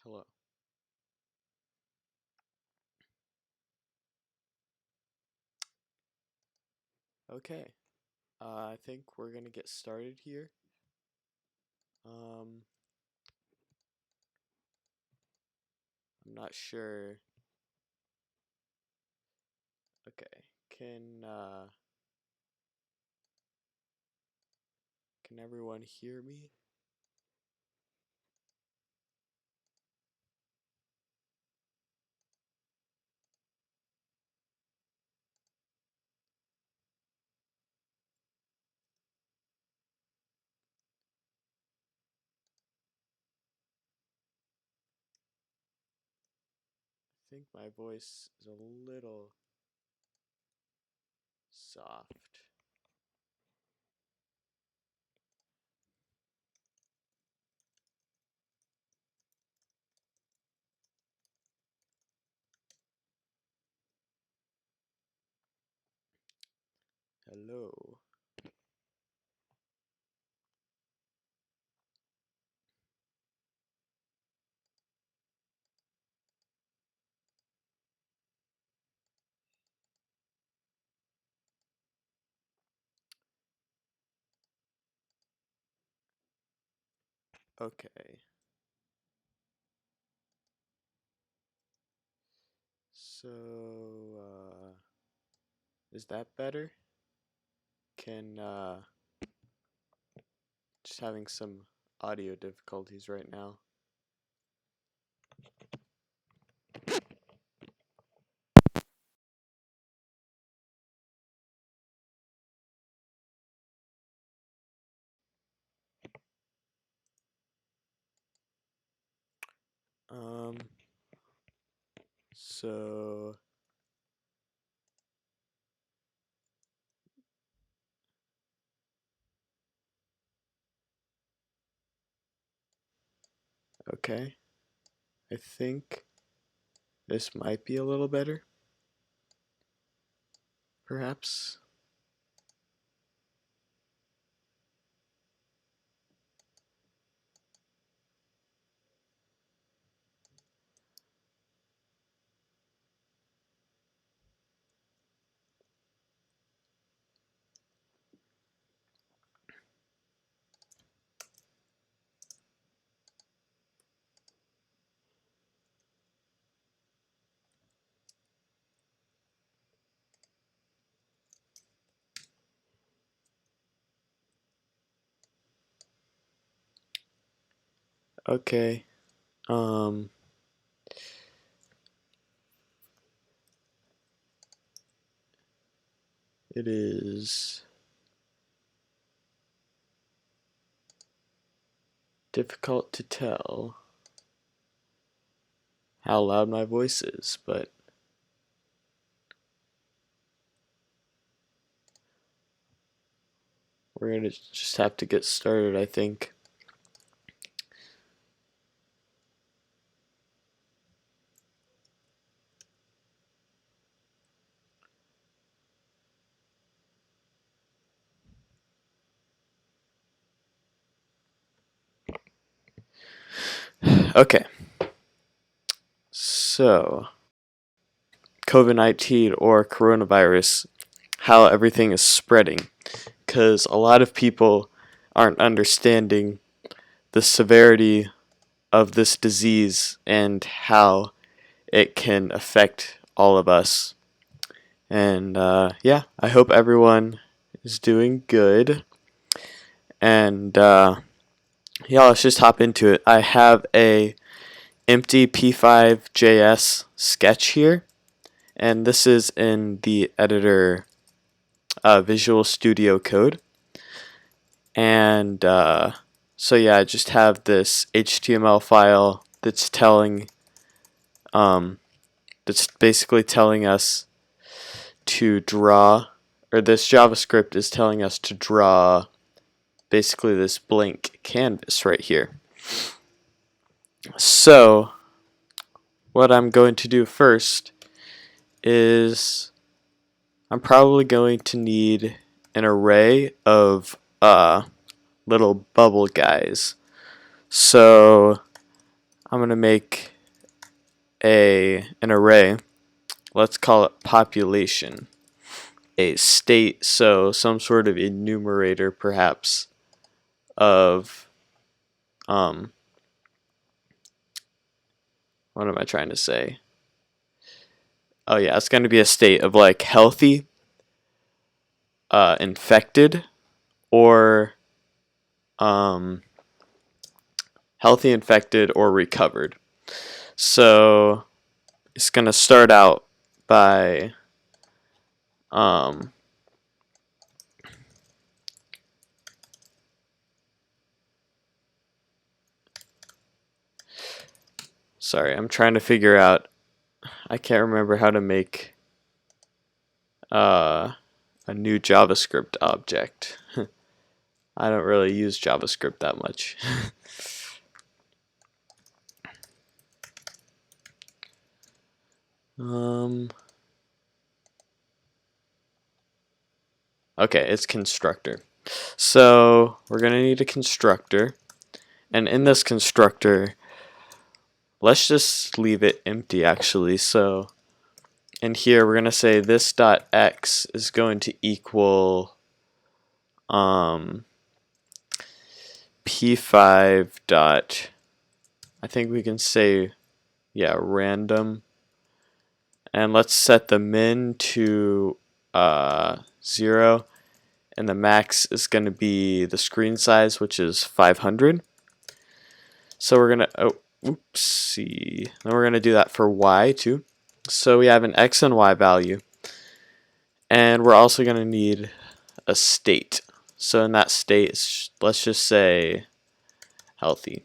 Hello. Okay, I think we're gonna get started here. Um, I'm not sure. Okay, can everyone hear me? I think my voice is a little soft. Hello. Okay, so is that better? Can Just having some audio difficulties right now. Um, so okay, I think this might be a little better, perhaps. Okay. Um, it is difficult to tell how loud my voice is, but we're gonna just have to get started, I think. Okay. So, COVID-19 or coronavirus, how everything is spreading. Because a lot of people aren't understanding the severity of this disease and how it can affect all of us. And yeah, I hope everyone is doing good. And yeah, let's just hop into it. I have a empty P5.js sketch here, and this is in the editor Visual Studio Code. And so yeah, I just have this HTML file that's basically telling us to draw, or this JavaScript is telling us to draw basically this blank canvas right here. So what I'm going to do first is I'm probably going to need an array of little bubble guys. So I'm going to make an array. Let's call it population. A state, so some sort of enumerator perhaps of what am I trying to say? Oh yeah, it's going to be a state of like healthy, infected, or healthy, infected, or recovered. So it's going to start out by sorry, I'm trying to figure out. I can't remember how to make a new JavaScript object. I don't really use JavaScript that much. Okay, it's constructor. So we're gonna need a constructor, and in this constructor, let's just leave it empty actually. So in here we're gonna say this dot x is going to equal p5 dot, I think we can say, yeah, random, and let's set the min to 0, and the max is going to be the screen size, which is 500. So we're gonna oopsie, then we're gonna do that for y too. So we have an x and y value, and we're also gonna need a state. So in that state, let's just say healthy.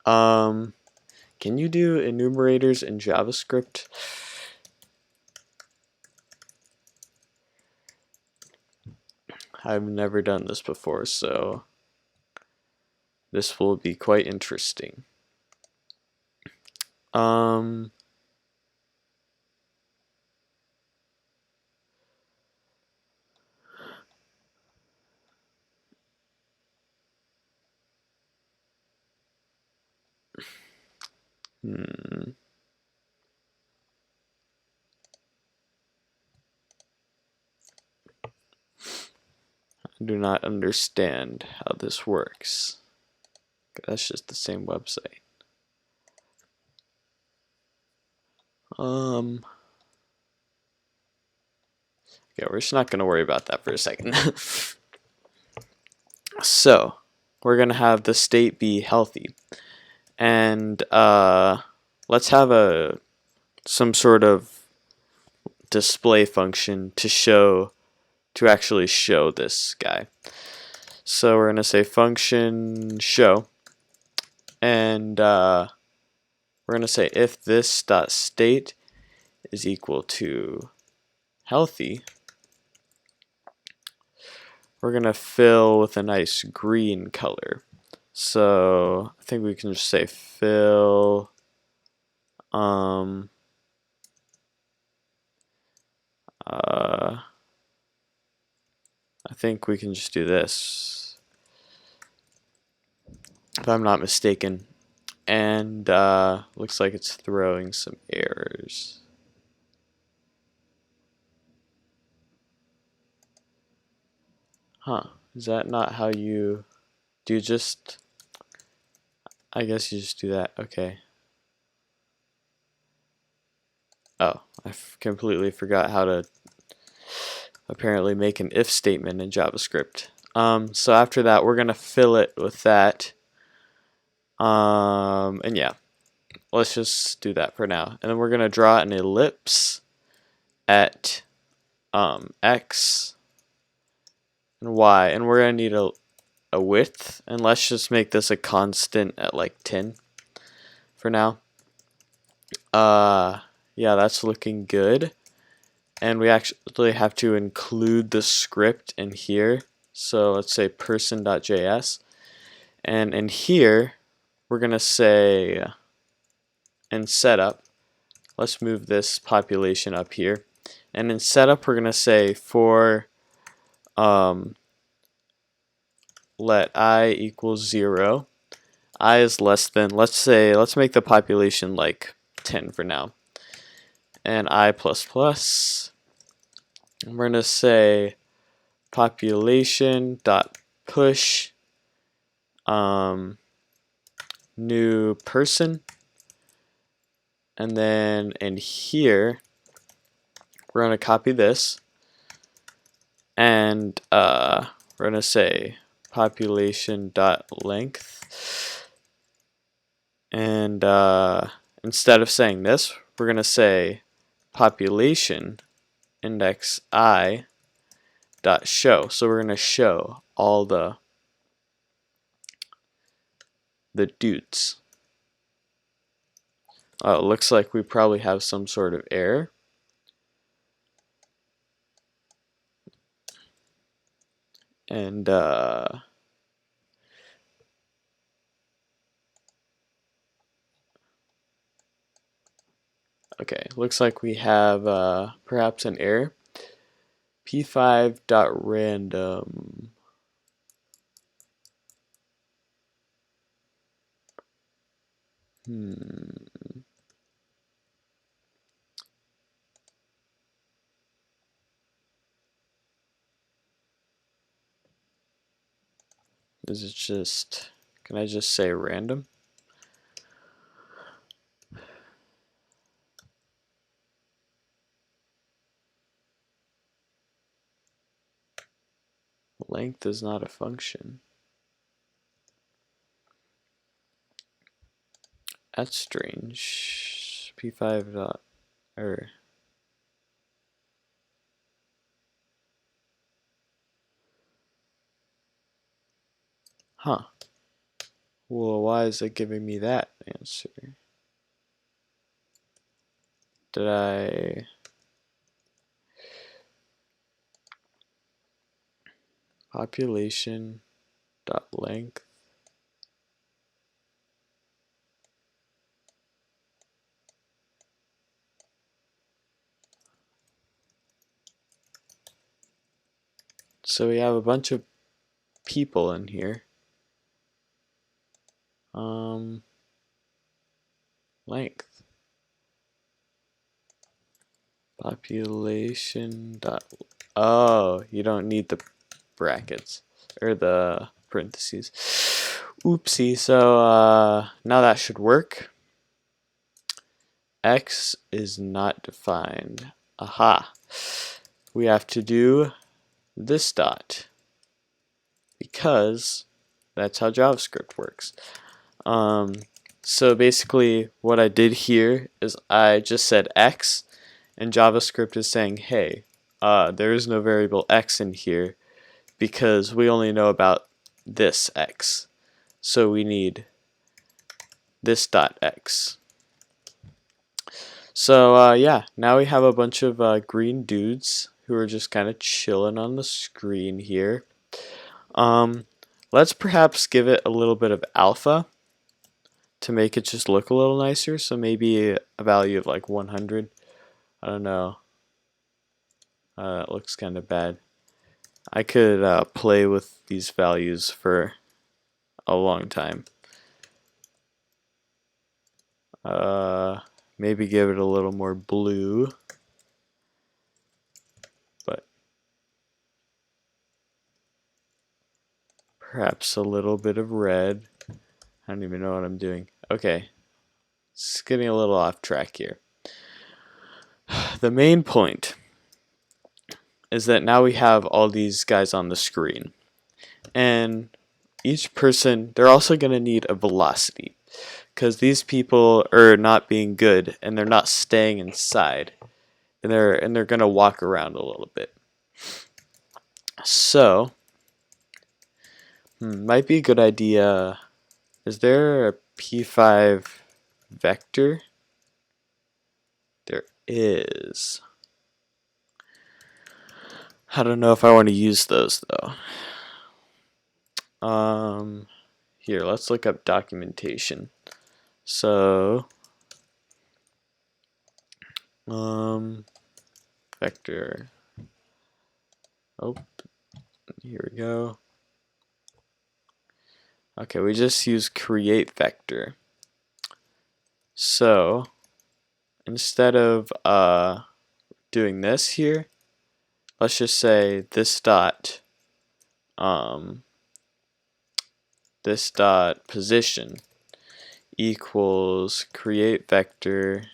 Can you do enumerators in JavaScript? I've never done this before, so this will be quite interesting. I do not understand how this works. That's just the same website. Okay, we're just not going to worry about that for a second. So, we're going to have the state be healthy. And let's have some sort of display function to actually show this guy. So we're going to say function show, and we're going to say if this dot state is equal to healthy, we're going to fill with a nice green color. So I think we can just say fill I think we can just do this, if I'm not mistaken. And looks like it's throwing some errors. Huh, is that not how you do? Just, I guess you just do that. Okay. Oh, I completely forgot how to apparently make an if statement in JavaScript. So after that, we're gonna fill it with that. And yeah, let's just do that for now. And then we're gonna draw an ellipse at x and y, and we're gonna need a width, and let's just make this a constant at like 10 for now. Yeah, that's looking good. And we actually have to include the script in here. So let's say person.js, and in here we're gonna say in setup, let's move this population up here, and in setup we're gonna say for let I equals 0, I is less than, let's make the population like 10 for now. And I plus plus. And we're gonna say population dot push new person, and then in here we're gonna copy this, and we're gonna say population dot length, and instead of saying this, we're gonna say population index I dot show. So we're gonna show all the dudes. It looks like we probably have some sort of error. And okay, looks like we have perhaps an error. p5.random. Is it just, can I just say random? Length is not a function. That's strange. P5 dot, or huh. Well, why is it giving me that answer? Did I population dot length? So we have a bunch of people in here. Length. Population dot, oh, you don't need the brackets or the parentheses. Oopsie. So now that should work. X is not defined. Aha. We have to do this dot because that's how JavaScript works. So basically what I did here is I just said X, and JavaScript is saying, hey, there is no variable X in here because we only know about this X. So we need this dot X. So yeah, now we have a bunch of green dudes who are just kind of chilling on the screen here. Let's perhaps give it a little bit of alpha to make it just look a little nicer. So maybe a value of like 100. I don't know. It looks kind of bad. I could play with these values for a long time. Maybe give it a little more blue. But perhaps a little bit of red. I don't even know what I'm doing. Okay. It's getting a little off track here. The main point is that now we have all these guys on the screen. And each person, they're also going to need a velocity. Because these people are not being good and they're not staying inside. And they're going to walk around a little bit. So, might be a good idea. Is there a P5 vector? There is. I don't know if I want to use those though. Here, let's look up documentation. So, vector. Oh, here we go. Okay, we just use create vector. So instead of doing this here, let's just say this dot position equals create vector,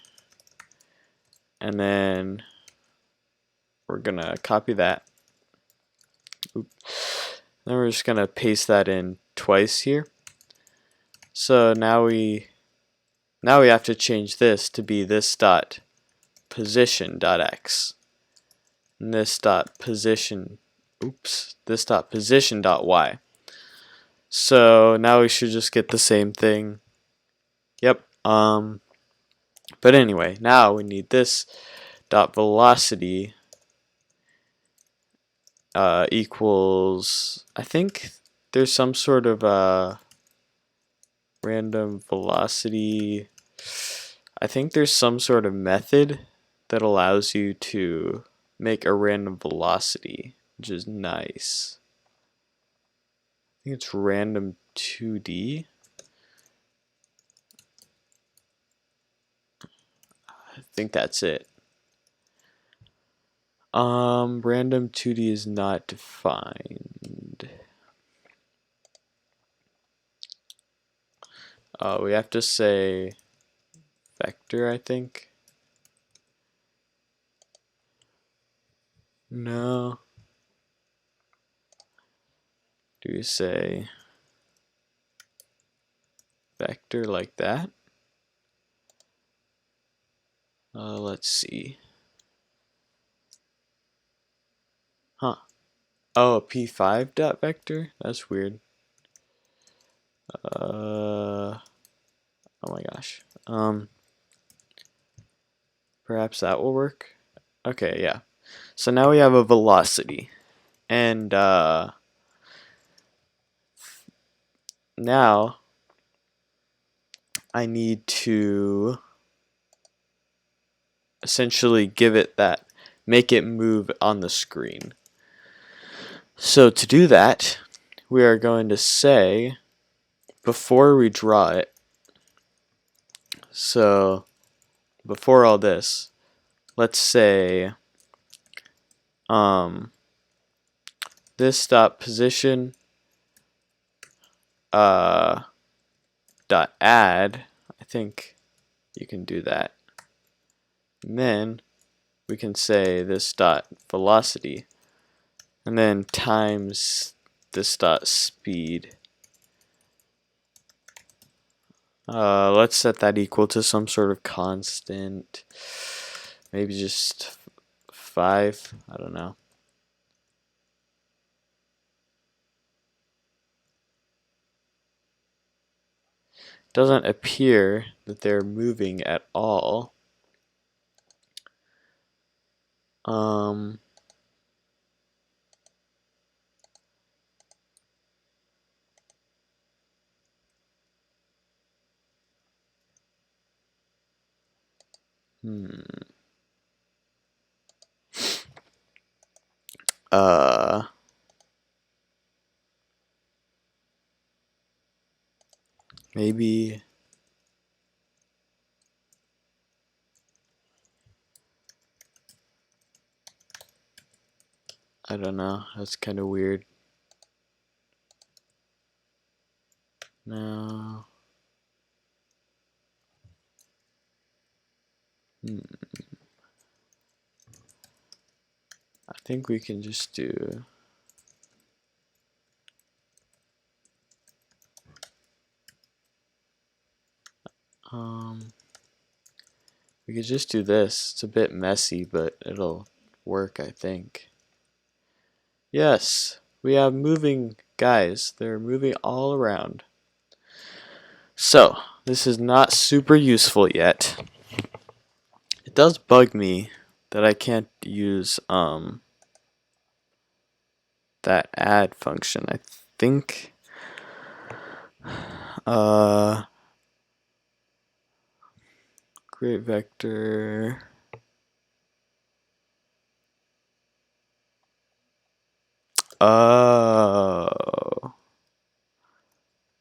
and then we're gonna copy that. Oop. Then we're just gonna paste that in twice here. So now we have to change this to be this dot position dot x, and this dot position dot y. So now we should just get the same thing. Yep. But anyway, now we need this dot velocity equals, I think there's some sort of random velocity. I think there's some sort of method that allows you to make a random velocity, which is nice. I think it's random 2D. I think that's it. Random 2D is not defined. We have to say vector, I think. No. Do we say vector like that? Let's see. Huh. Oh, a P5 dot vector? That's weird. Oh my gosh. Perhaps that will work. Okay, yeah. So now we have a velocity, and now I need to essentially make it move on the screen. So to do that, we are going to say, before we draw it, so before all this, let's say this dot position dot add, I think you can do that. And then we can say this dot velocity, and then times this dot speed. Let's set that equal to some sort of constant, maybe just 5, I don't know. Doesn't appear that they're moving at all. Um, hmm. Maybe I don't know. That's kind of weird. No. I think we can just do we could just do this. It's a bit messy, but it'll work, I think. Yes, we have moving guys. They're moving all around. So, this is not super useful yet. It does bug me that I can't use that add function. I think create vector. Oh,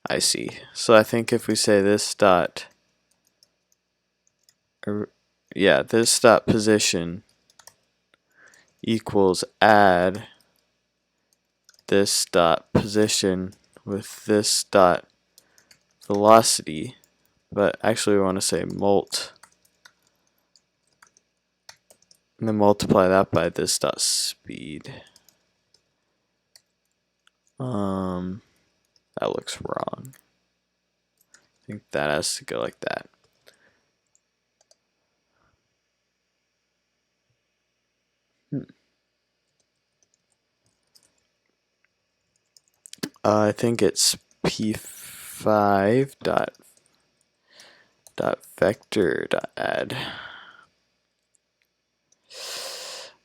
I see. So I think if we say this dot, yeah, this dot position equals add this dot position with this dot velocity, but actually we want to say mult, and then multiply that by this dot speed. That looks wrong. I think that has to go like that. I think it's p5 dot vector dot add.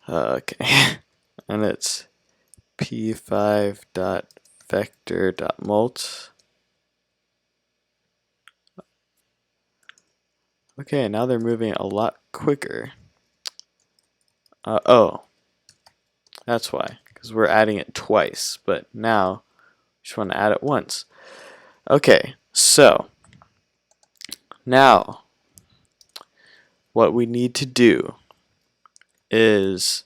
Okay, and it's p5 dot vector dot mult. Okay, now they're moving a lot quicker. Oh, that's why, because we're adding it twice, but now we just want to add it once. Okay, so now what we need to do is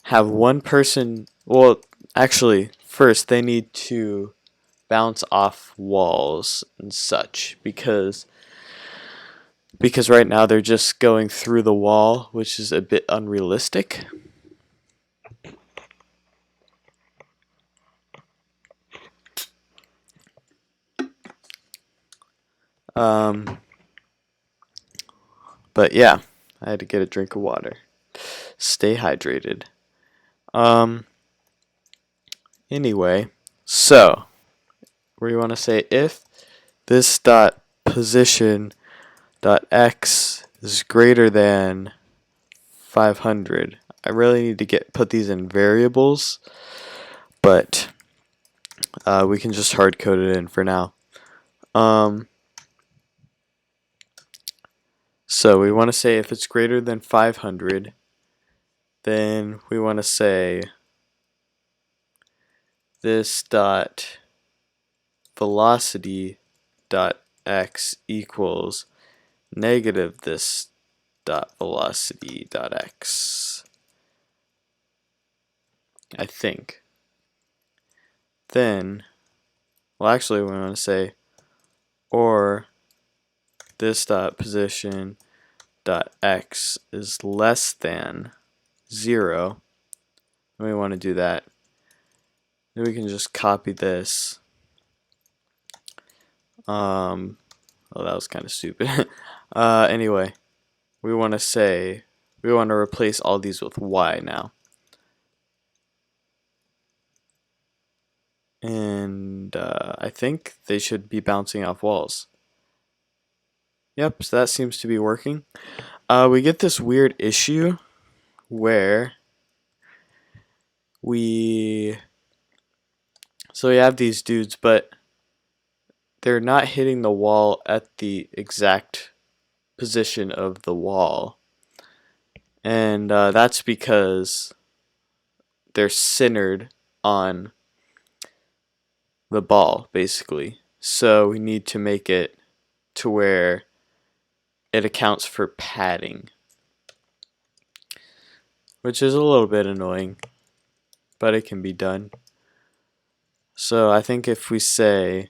have one person, well, actually, first they need to bounce off walls and such, because right now they're just going through the wall, which is a bit unrealistic. But yeah, I had to get a drink of water. Stay hydrated. Anyway, so where you want to say if this dot position dot x is greater than 500. I really need to put these in variables, but we can just hard code it in for now. So we want to say if it's greater than 500, then we want to say this dot velocity dot x equals negative this dot velocity dot x, I think. Then, well, actually we want to say or this dot position dot x is less than 0. And we want to do that. Then we can just copy this. Oh, that was kind of stupid. Anyway, we want to replace all these with y now. And I think they should be bouncing off walls. Yep, so that seems to be working. We get this weird issue where we have these dudes, but they're not hitting the wall at the exact position of the wall. And that's because they're centered on the ball, basically. So we need to make it to where it accounts for padding, which is a little bit annoying, but it can be done. So I think if we say,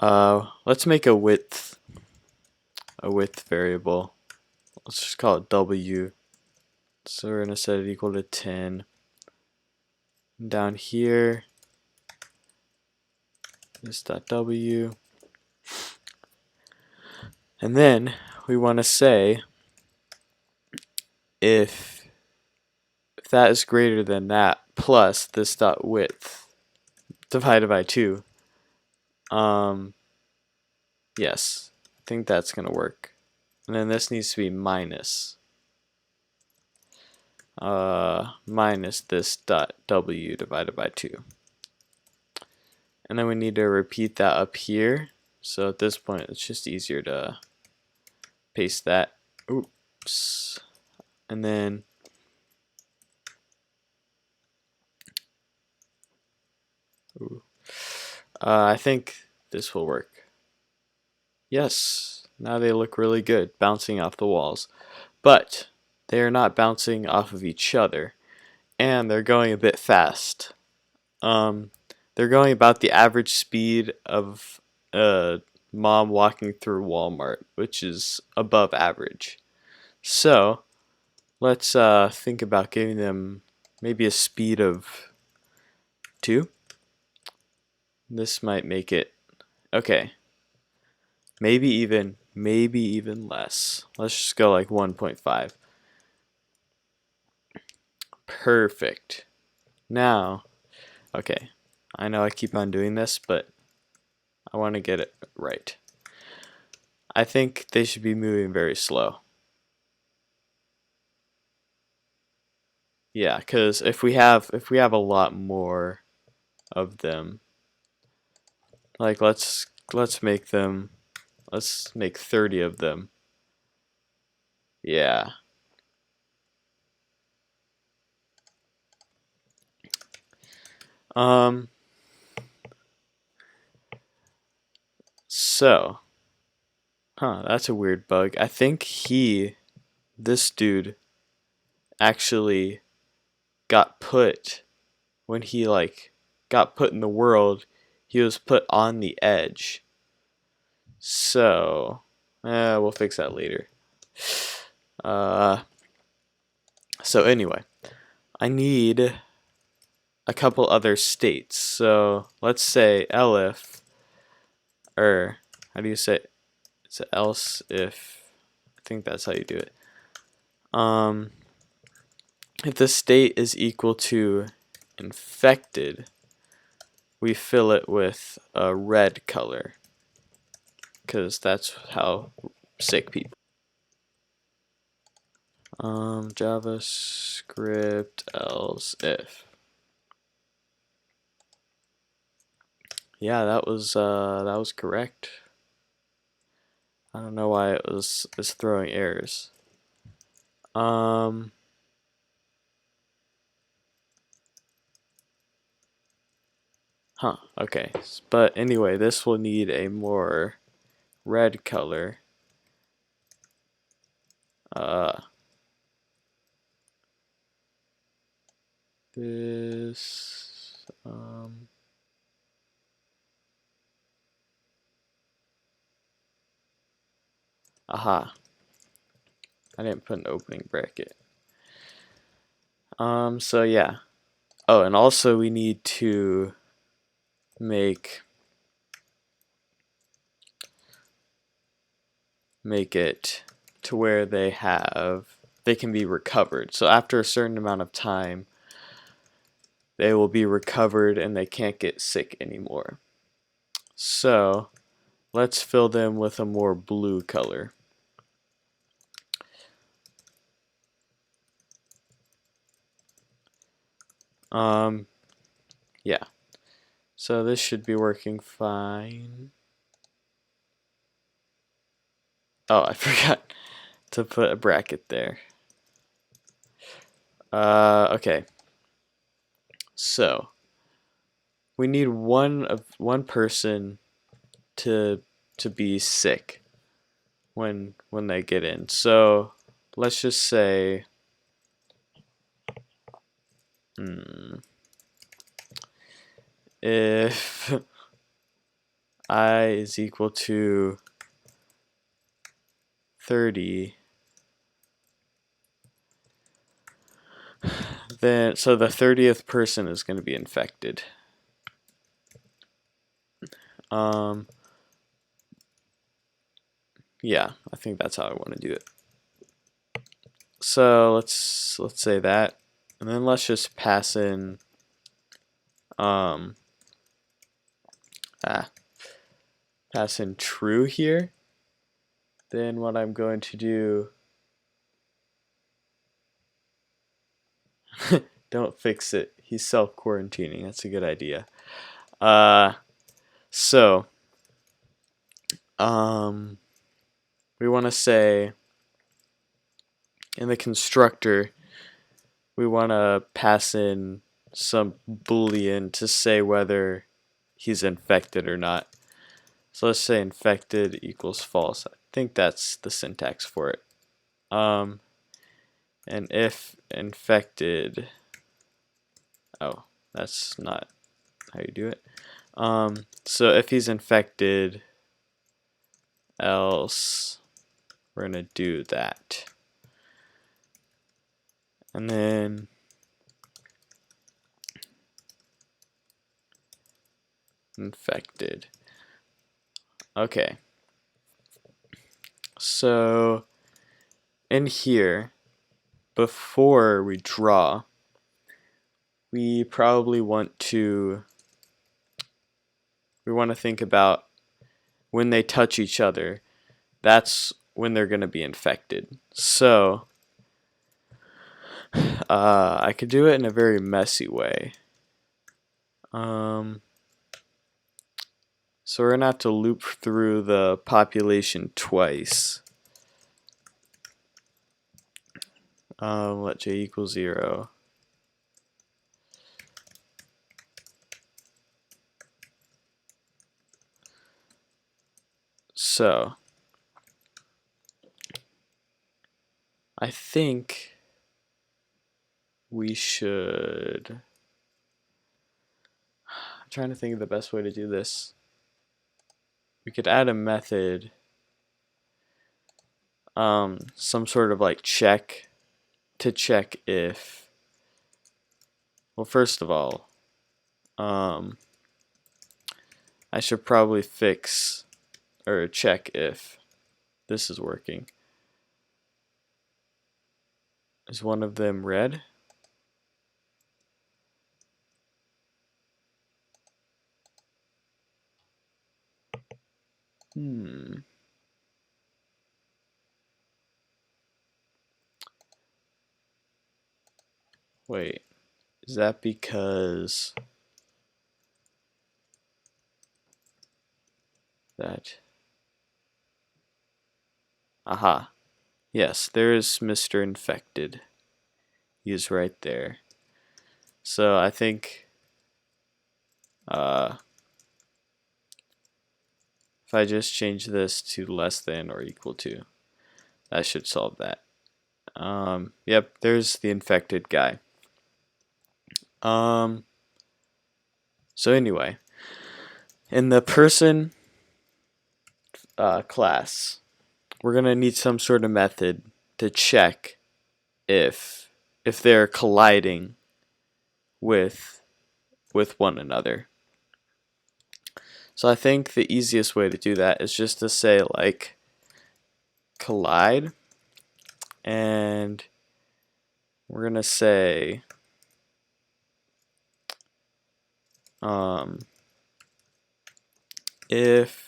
let's make a width variable. Let's just call it W. So we're going to set it equal to 10. Down here, this dot W. And then we want to say if that is greater than that plus this dot width divided by 2. Yes, I think that's going to work. And then this needs to be minus this dot W divided by 2. And then we need to repeat that up here. So at this point, it's just easier to paste that. Oops. And then I think this will work. Yes, now they look really good, bouncing off the walls. But they are not bouncing off of each other, and they're going a bit fast. Um, they're going about the average speed of a mom walking through Walmart, which is above average. So let's think about giving them maybe a speed of 2. This might make it okay. Maybe even less. Let's just go like 1.5. Perfect. Now, okay. I know I keep on doing this, but I want to get it right. I think they should be moving very slow. Yeah, because if we have a lot more of them, like let's make them let's make 30 of them. Yeah. Um so, that's a weird bug. I think this dude actually got put when he like got put in the world, he was put on the edge. So, we'll fix that later. Uh so anyway, I need a couple other states. So let's say elif, or how do you say it? It's else if. I think that's how you do it. Um, if the state is equal to infected, we fill it with a red color because that's how sick people. JavaScript else if. Yeah, that was correct. I don't know why it's throwing errors. Um, okay. But anyway, this will need a more red color. Uh, this, aha. I didn't put an opening bracket. So yeah. Oh, and also we need to make it to where they can be recovered. So after a certain amount of time, they will be recovered and they can't get sick anymore. So let's fill them with a more blue color. Yeah. So this should be working fine. Oh, I forgot to put a bracket there. Okay. So we need one person to be sick when they get in. So let's just say if I is equal to 30, then so the 30th person is going to be infected. Yeah, I think that's how I want to do it. So let's say that, and then let's just pass in pass in true here. Then what I'm going to do, don't fix it. He's self-quarantining. That's a good idea. So we want to say in the constructor, we want to pass in some boolean to say whether he's infected or not. So let's say infected equals false. I think that's the syntax for it. And if infected, oh, that's not how you do it. So if he's infected, else we're gonna do that. And then infected. Okay. So in here, before we draw, we probably want to think about when they touch each other, that's when they're going to be infected. So I could do it in a very messy way. So we're going to have to loop through the population twice. Let j equal 0. So I think we should, I'm trying to think of the best way to do this. We could add a method, some sort of like check, to check if, well, first of all, I should probably fix or check if this is working. Is one of them red? Wait, is that because that? Aha. Yes, there is Mr. Infected. He is right there. So I think if I just change this to less than or equal to, that should solve that. Yep, there's the infected guy. So anyway, in the person class, we're gonna need some sort of method to check if they're colliding with one another. So I think the easiest way to do that is just to say like collide, and we're gonna say if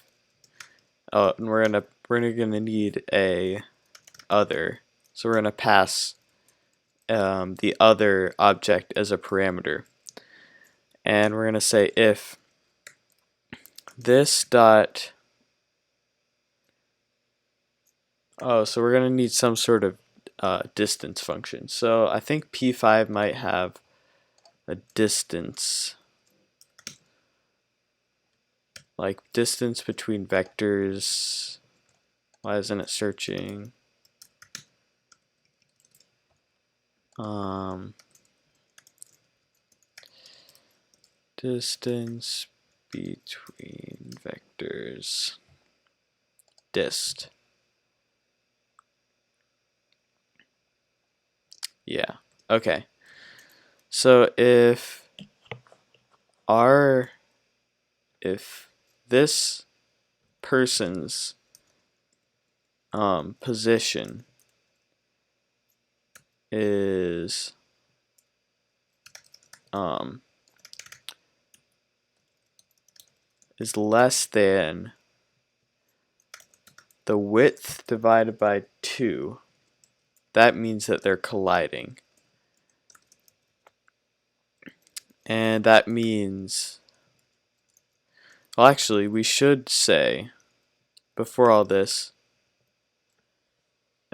and we're gonna need a other, so we're gonna pass the other object as a parameter, and we're gonna say if this dot, so we're gonna need some sort of distance function. So I think P5 might have a distance, like distance between vectors. Why isn't it searching? Distance between vectors, dist. Yeah, okay. So if this person's position is less than the width divided by 2, that means that they're colliding. And that means, well, actually, we should say, before all this,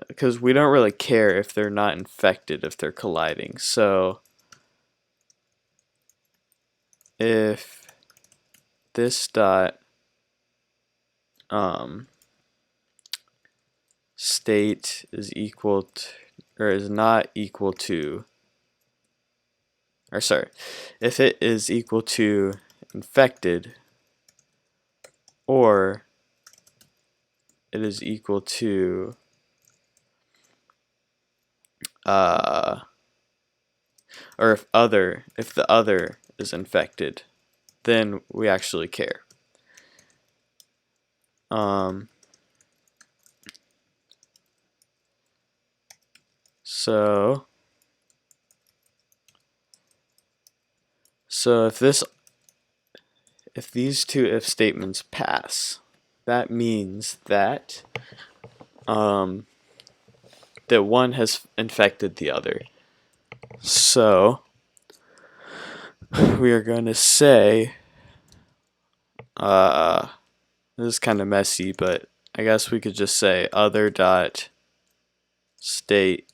because we don't really care if they're not infected if they're colliding. So if this dot state is equal to, or is not equal to, or sorry, if it is equal to infected, or it is equal to or if the other is infected, then we actually care. So if these two if statements pass, that means that that one has infected the other. So we are going to say, this is kind of messy, but I guess we could just say other dot state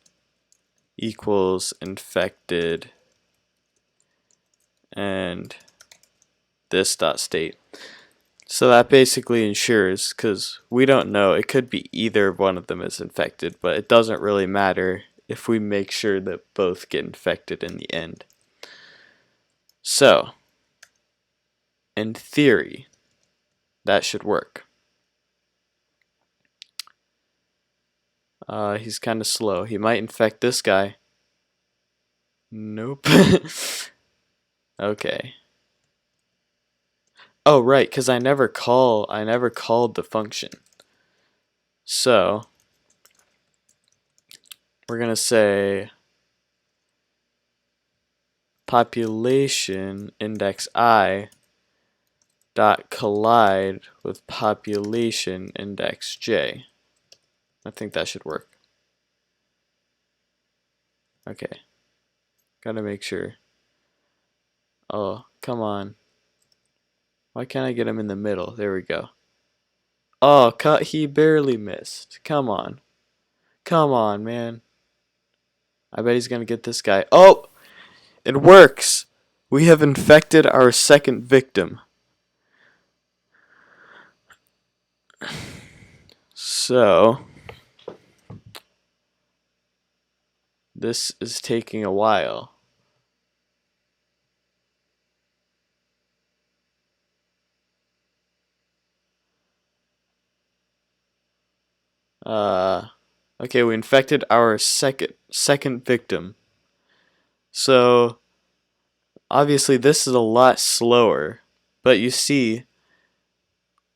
equals infected and this dot state. So that basically ensures, because we don't know, it could be either one of them is infected, but it doesn't really matter if we make sure that both get infected in the end. So, in theory, that should work. He's kind of slow. He might infect this guy. Nope. Okay. Oh, right, because I never called the function. So, we're going to say population index I dot collide with population index j. I think that should work. Okay. Gotta make sure. Oh, come on. Why can't I get him in the middle? There we go. Oh, he barely missed. Come on. Come on, man. I bet he's gonna get this guy. Oh! It works! We have infected our second victim. So, this is taking a while. Okay, we infected our second victim. So, obviously this is a lot slower, but you see,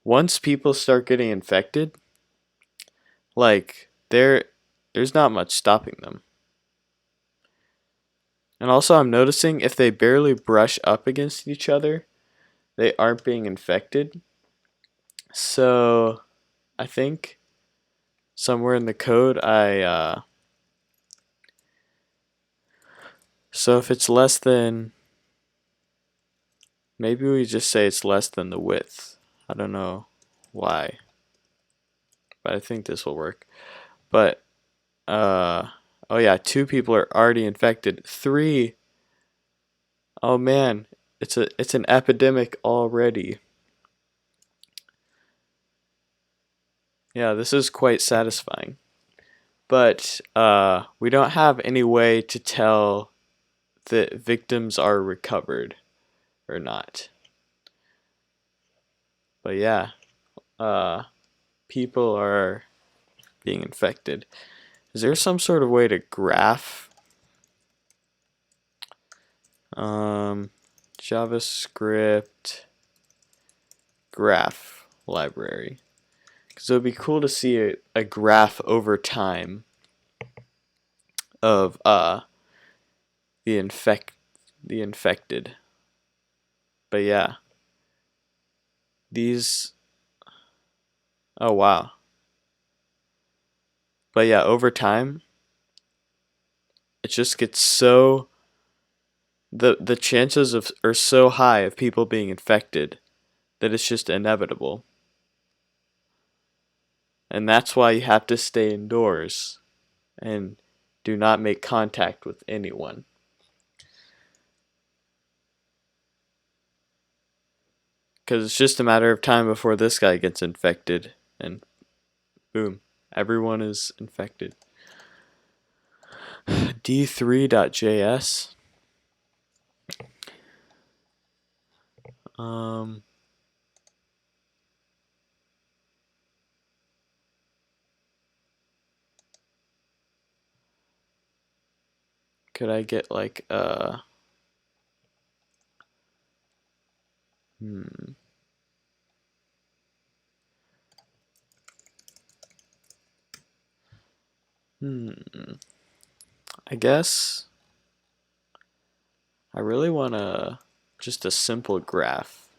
once people start getting infected, like there's not much stopping them. And also I'm noticing if they barely brush up against each other, they aren't being infected. So I think somewhere in the code so if it's less than, maybe we just say it's less than the width. I don't know why, but I think this will work. But oh yeah, 2 people are already infected. 3, oh man, it's an epidemic already. Yeah, this is quite satisfying. But we don't have any way to tell that victims are recovered or not. But yeah, people are being infected. Is there some sort of way to graph JavaScript graph library? Because it would be cool to see a graph over time of the infected. But yeah, these, oh wow. But yeah, over time it just gets so, the chances are so high of people being infected that it's just inevitable. And that's why you have to stay indoors and do not make contact with anyone. Because it's just a matter of time before this guy gets infected, and boom, everyone is infected. D3.js. Um, could I get like hmm. I guess I really want just a simple graph.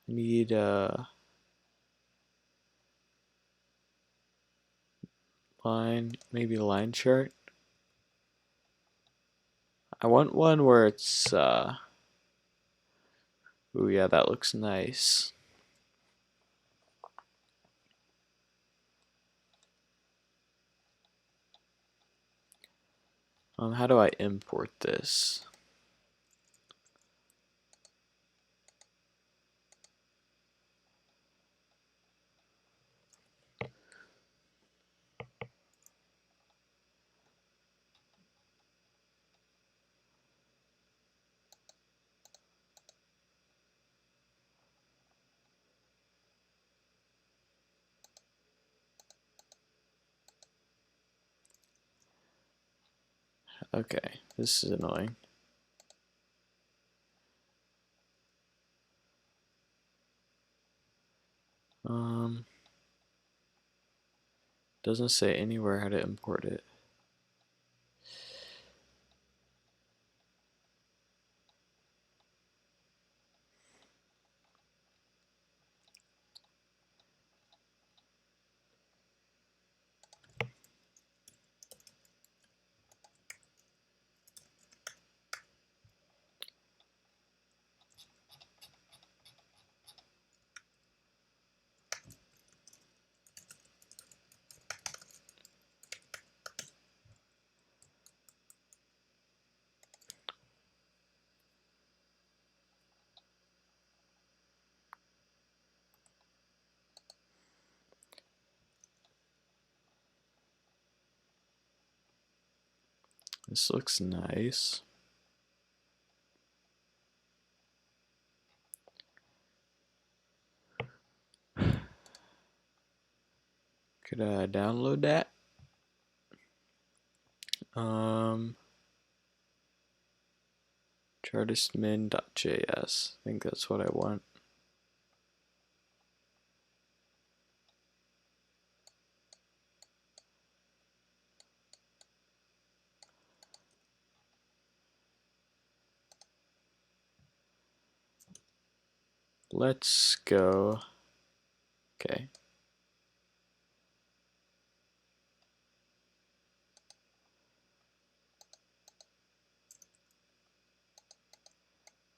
I need line, maybe line chart. I want one where it's ooh, yeah, that looks nice. How do I import this? Okay, this is annoying. Doesn't say anywhere how to import it. This looks nice. Could I download that? Chartistmin.js. I think that's what I want. Let's go. Okay.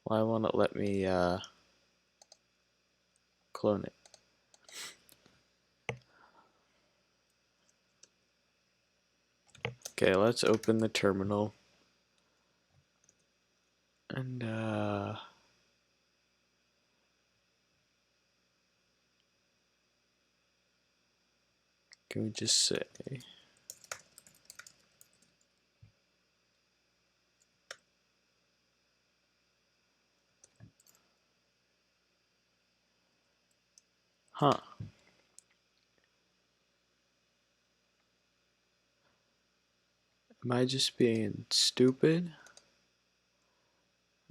Why won't it let me clone it? Okay, let's open the terminal. And can we just say huh? Am I just being stupid?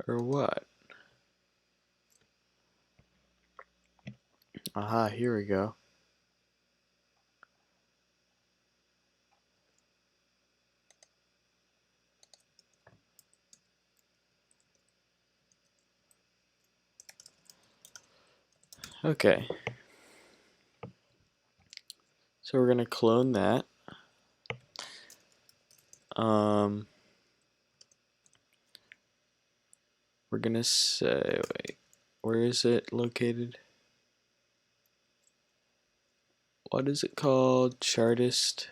Or what? Aha, here we go. Okay. So we're gonna clone that. We're gonna say, wait, where is it located? what is it called? Chartist.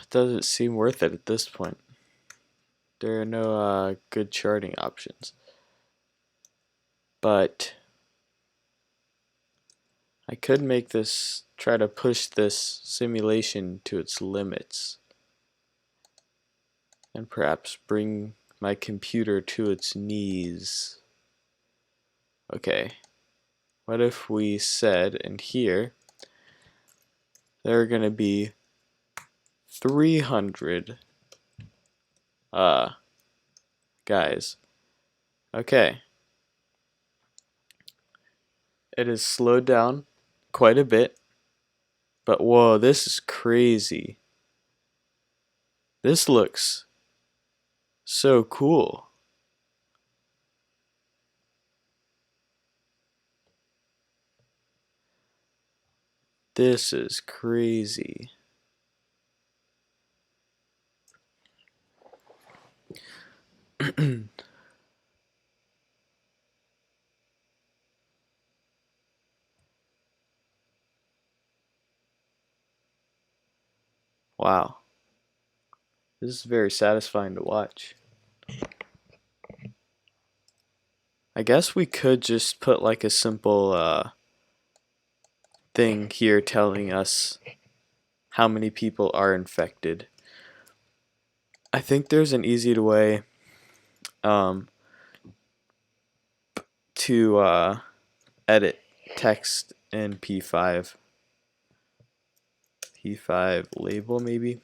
Doesn't seem worth it at this point. There are no good charting options. But I could make this, try to push this simulation to its limits. And perhaps bring my computer to its knees. Okay. What if we said, and here, there are going to be 300 guys. Okay. It has slowed down quite a bit, but whoa, this is crazy. This looks so cool. This is crazy. Wow. This is very satisfying to watch. I guess we could just put like a simple thing here telling us how many people are infected. I think there's an easy way to edit text in P5. P5 label maybe.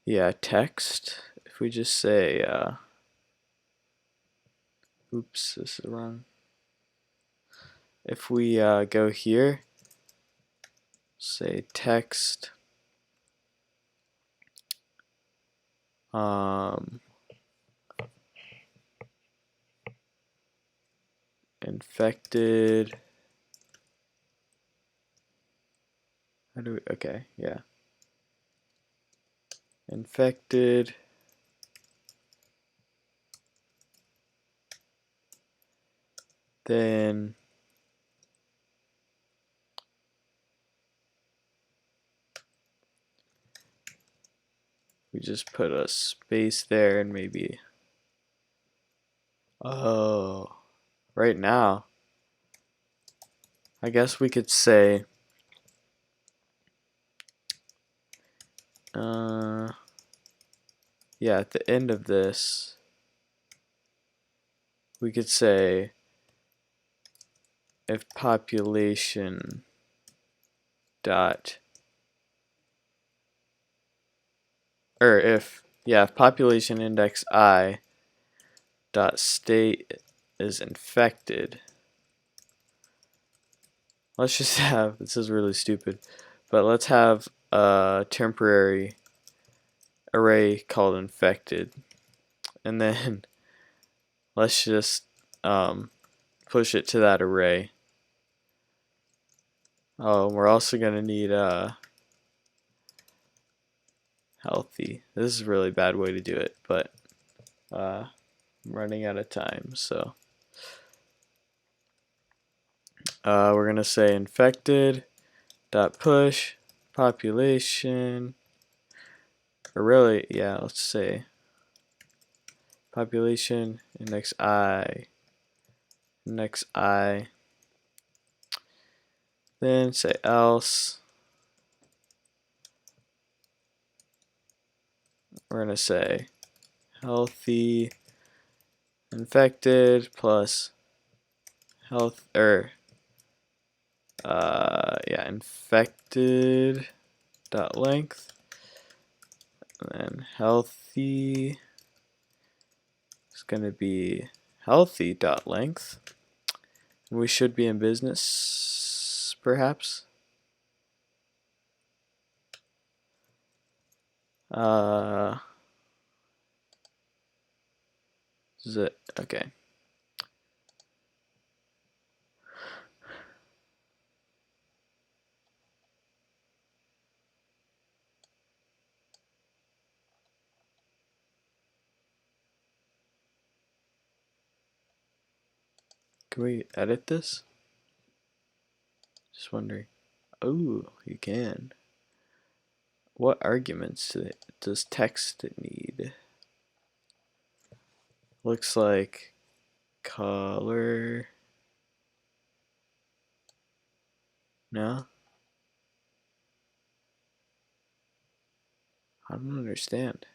Yeah, text. If we just say, oops, this is wrong. If we go here, say text, infected. How do we? Okay, yeah. Infected. Then we just put a space there and maybe. Oh, right now, I guess we could say. Yeah, at the end of this, we could say if population dot, or if population index I dot state is infected. Let's just have, this is really stupid, but let's have a temporary array called infected, and then let's just push it to that array. Oh, we're also gonna need healthy. This is a really bad way to do it, but I'm running out of time, so We're going to say infected dot push population, or really, yeah, let's say population index I, then say else. We're going to say healthy infected plus health, infected dot length, and then healthy is going to be healthy dot length. We should be in business, perhaps. Is it okay? Can we edit this? Just wondering. Oh, you can. What arguments does text need? Looks like color. No? I don't understand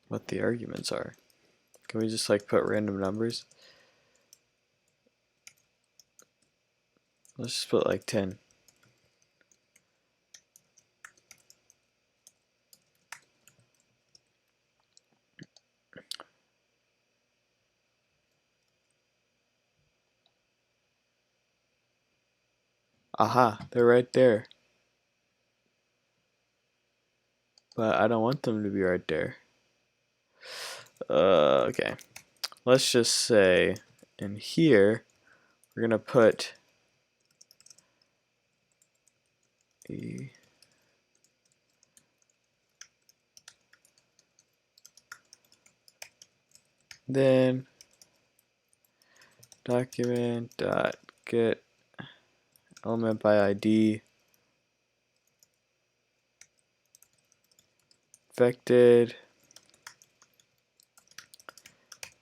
what the arguments are. Can we just like put random numbers? Let's just put like 10. Aha, they're right there. But I don't want them to be right there. Okay. Let's just say in here we're gonna put the then document dot get element by ID infected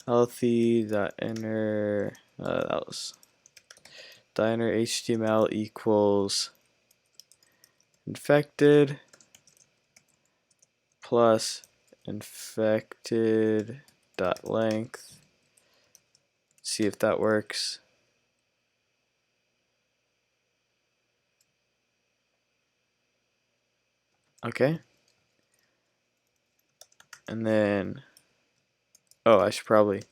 healthy dot inner that was dot inner HTML equals infected plus infected dot length. See if that works. Okay. And then, oh, I should probably,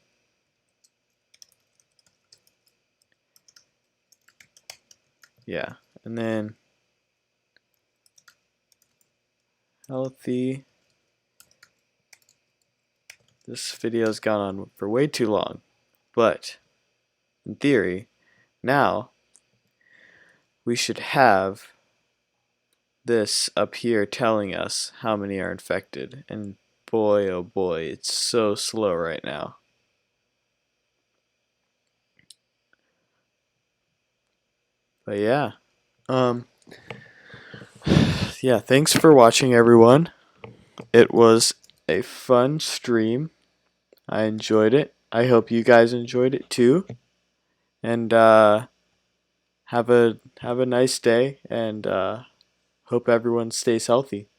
yeah. And then healthy. This video's gone on for way too long, but in theory, now we should have this up here telling us how many are infected. And boy, oh boy, it's so slow right now. But yeah, yeah, thanks for watching, everyone. It was a fun stream. I enjoyed it. I hope you guys enjoyed it too. And have a nice day, and hope everyone stays healthy.